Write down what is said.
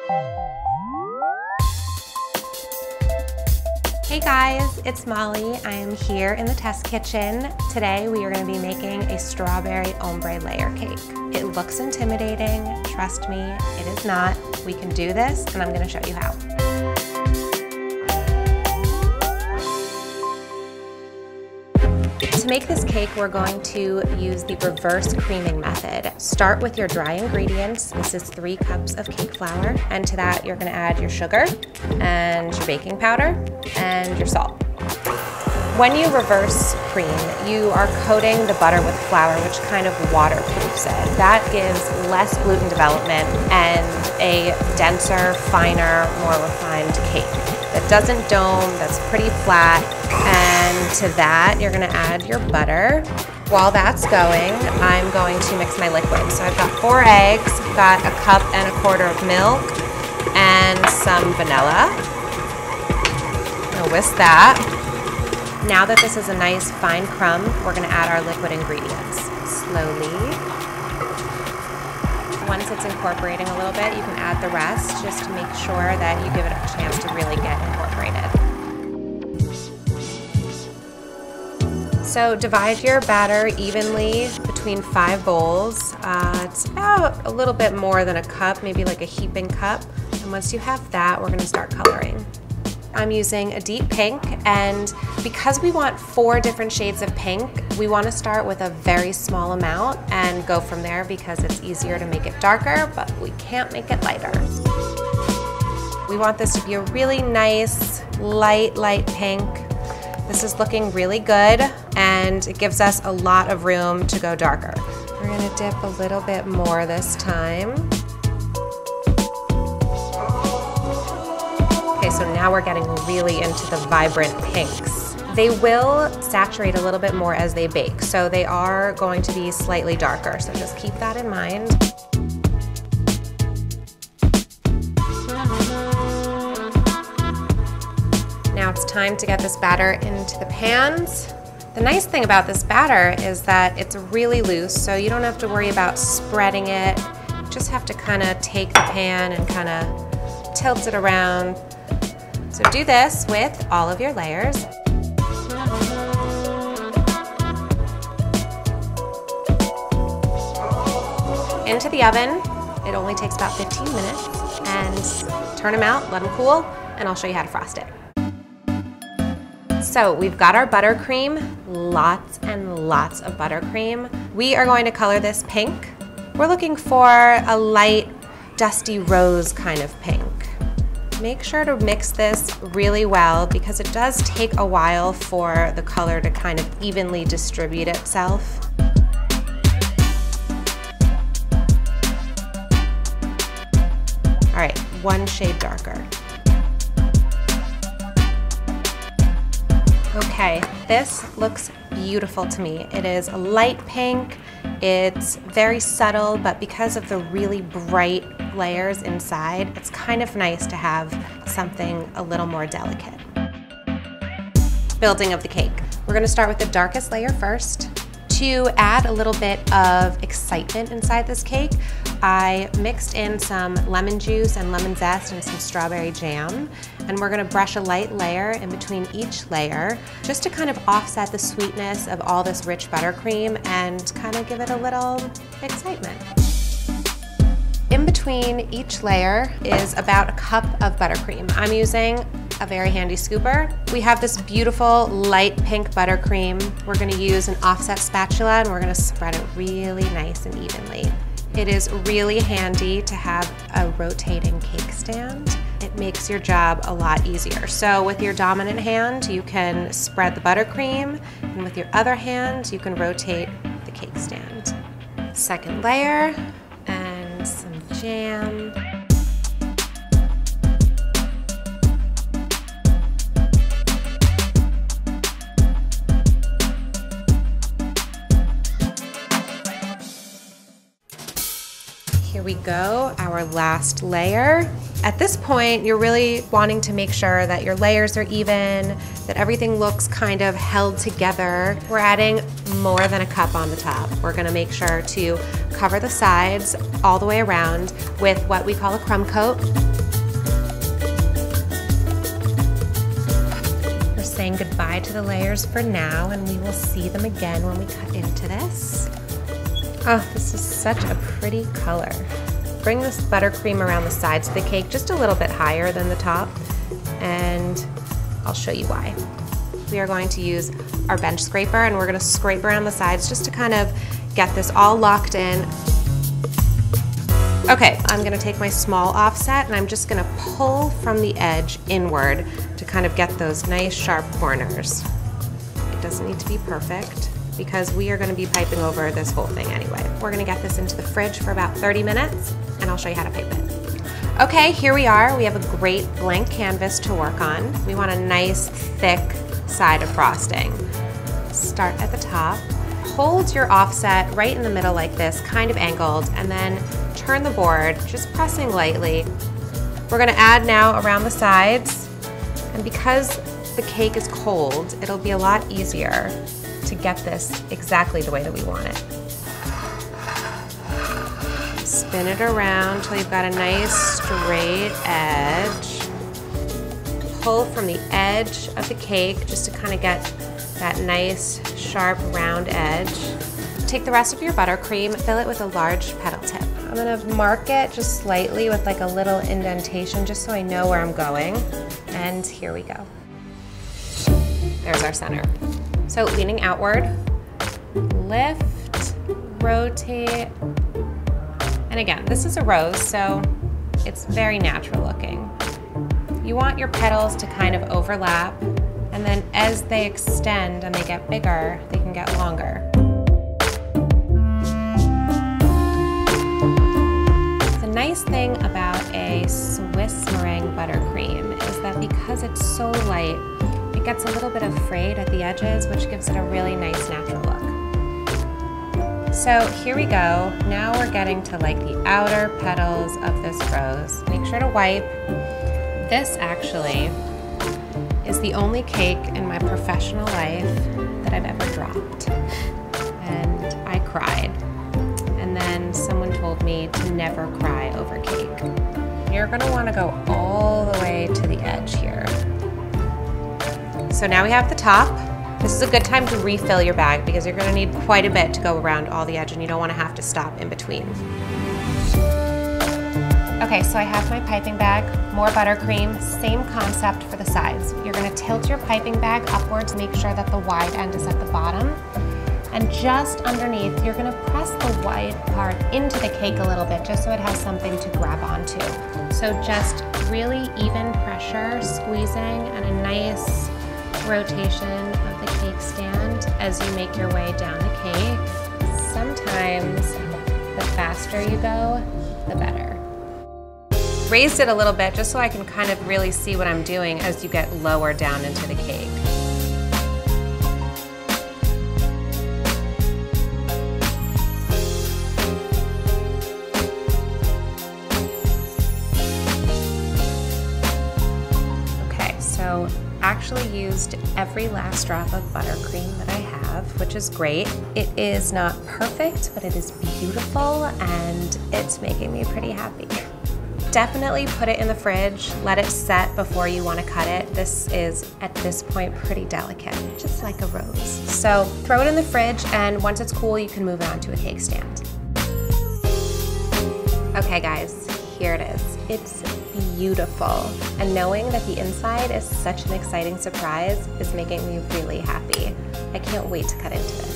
Hey guys, it's Molly. I am here in the test kitchen. Today we are going to be making a strawberry ombre layer cake. It looks intimidating. Trust me, it is not. We can do this and I'm going to show you how. To make this cake, we're going to use the reverse creaming method. Start with your dry ingredients. This is 3 cups of cake flour, and to that you're going to add your sugar and your baking powder and your salt. When you reverse cream, you are coating the butter with flour, which kind of waterproofs it. That gives less gluten development and a denser, finer, more refined cake that doesn't dome, that's pretty flat. And to that, you're gonna add your butter. While that's going, I'm going to mix my liquid. So I've got 4 eggs, got 1.25 cups of milk, and some vanilla. I'm gonna whisk that. Now that this is a nice fine crumb, we're gonna add our liquid ingredients. Slowly. Once it's incorporating a little bit, you can add the rest just to make sure that you give it a chance to really get incorporated. So divide your batter evenly between 5 bowls. It's about a little bit more than a cup, maybe like a heaping cup. And once you have that, we're gonna start coloring. I'm using a deep pink, and because we want 4 different shades of pink, we want to start with a very small amount and go from there because it's easier to make it darker, but we can't make it lighter. We want this to be a really nice, light pink. This is looking really good, and it gives us a lot of room to go darker. We're going to dip a little bit more this time. Okay, so now we're getting really into the vibrant pinks. They will saturate a little bit more as they bake, so they are going to be slightly darker, so just keep that in mind. Now it's time to get this batter into the pans. The nice thing about this batter is that it's really loose, so you don't have to worry about spreading it. You just have to kind of take the pan and kind of tilt it around. So do this with all of your layers. Into the oven. It only takes about 15 minutes. And turn them out, let them cool, and I'll show you how to frost it. So we've got our buttercream, lots and lots of buttercream. We are going to color this pink. We're looking for a light, dusty rose kind of pink. Make sure to mix this really well because it does take a while for the color to kind of evenly distribute itself. All right, 1 shade darker. Okay, this looks beautiful to me. It is a light pink. It's very subtle, but because of the really bright layers inside, it's kind of nice to have something a little more delicate. Building of the cake. We're gonna start with the darkest layer first. To add a little bit of excitement inside this cake, I mixed in some lemon juice and lemon zest and some strawberry jam. And we're gonna brush a light layer in between each layer just to kind of offset the sweetness of all this rich buttercream and kind of give it a little excitement. In between each layer is about 1 cup of buttercream. I'm using a very handy scooper. We have this beautiful light pink buttercream. We're gonna use an offset spatula and we're gonna spread it really nice and evenly. It is really handy to have a rotating cake stand. It makes your job a lot easier. So with your dominant hand, you can spread the buttercream, and with your other hand, you can rotate the cake stand. Second layer, and some jam. Here we go, our last layer. At this point, you're really wanting to make sure that your layers are even, that everything looks kind of held together. We're adding more than 1 cup on the top. We're gonna make sure to cover the sides all the way around with what we call a crumb coat. saying goodbye to the layers for now, and we will see them again when we cut into this. Oh, this is such a pretty color. Bring this buttercream around the sides of the cake just a little bit higher than the top, and I'll show you why. We are going to use our bench scraper, and we're going to scrape around the sides just to kind of get this all locked in. Okay, I'm going to take my small offset and I'm just going to pull from the edge inward to kind of get those nice sharp corners. It doesn't need to be perfect because we are going to be piping over this whole thing anyway. We're going to get this into the fridge for about 30 minutes and I'll show you how to pipe it. Okay, here we are. We have a great blank canvas to work on. We want a nice thick side of frosting. Start at the top. Hold your offset right in the middle like this, kind of angled, and then turn the board, just pressing lightly. We're gonna add now around the sides, and because the cake is cold, it'll be a lot easier to get this exactly the way that we want it. Spin it around until you've got a nice straight edge. Pull from the edge of the cake just to kind of get that nice sharp round edge. Take the rest of your buttercream, fill it with a large petal tip. I'm gonna mark it just slightly with like a little indentation just so I know where I'm going. And here we go. There's our center. So leaning outward, lift, rotate, and again, this is a rose, so it's very natural looking. You want your petals to kind of overlap, and then as they extend and they get bigger, they can get longer. The nice thing about a Swiss meringue buttercream is that because it's so light, it gets a little bit of frayed at the edges, which gives it a really nice natural look. So here we go. Now we're getting to like the outer petals of this rose. Make sure to wipe. This actually is the only cake in my professional life that I've ever dropped. And I cried. And then someone told me to never cry over cake. You're gonna wanna go all the way to the edge here. So now we have the top. This is a good time to refill your bag because you're gonna need quite a bit to go around all the edge and you don't wanna have to stop in between. Okay, so I have my piping bag, more buttercream, same concept for the sides. You're gonna tilt your piping bag upwards, make sure that the wide end is at the bottom. And just underneath, you're gonna press the wide part into the cake a little bit just so it has something to grab onto. So just really even pressure, squeezing, and a nice rotation of the cake stand as you make your way down the cake. Sometimes the faster you go, the better. Raised it a little bit just so I can kind of really see what I'm doing as you get lower down into the cake. Okay, so actually used every last drop of buttercream that I have, which is great. It is not perfect, but it is beautiful and it's making me pretty happy. Definitely put it in the fridge, let it set before you want to cut it. This is, at this point, pretty delicate, just like a rose. So throw it in the fridge, and once it's cool, you can move it onto a cake stand. Okay guys, here it is. It's beautiful. And knowing that the inside is such an exciting surprise is making me really happy. I can't wait to cut into this.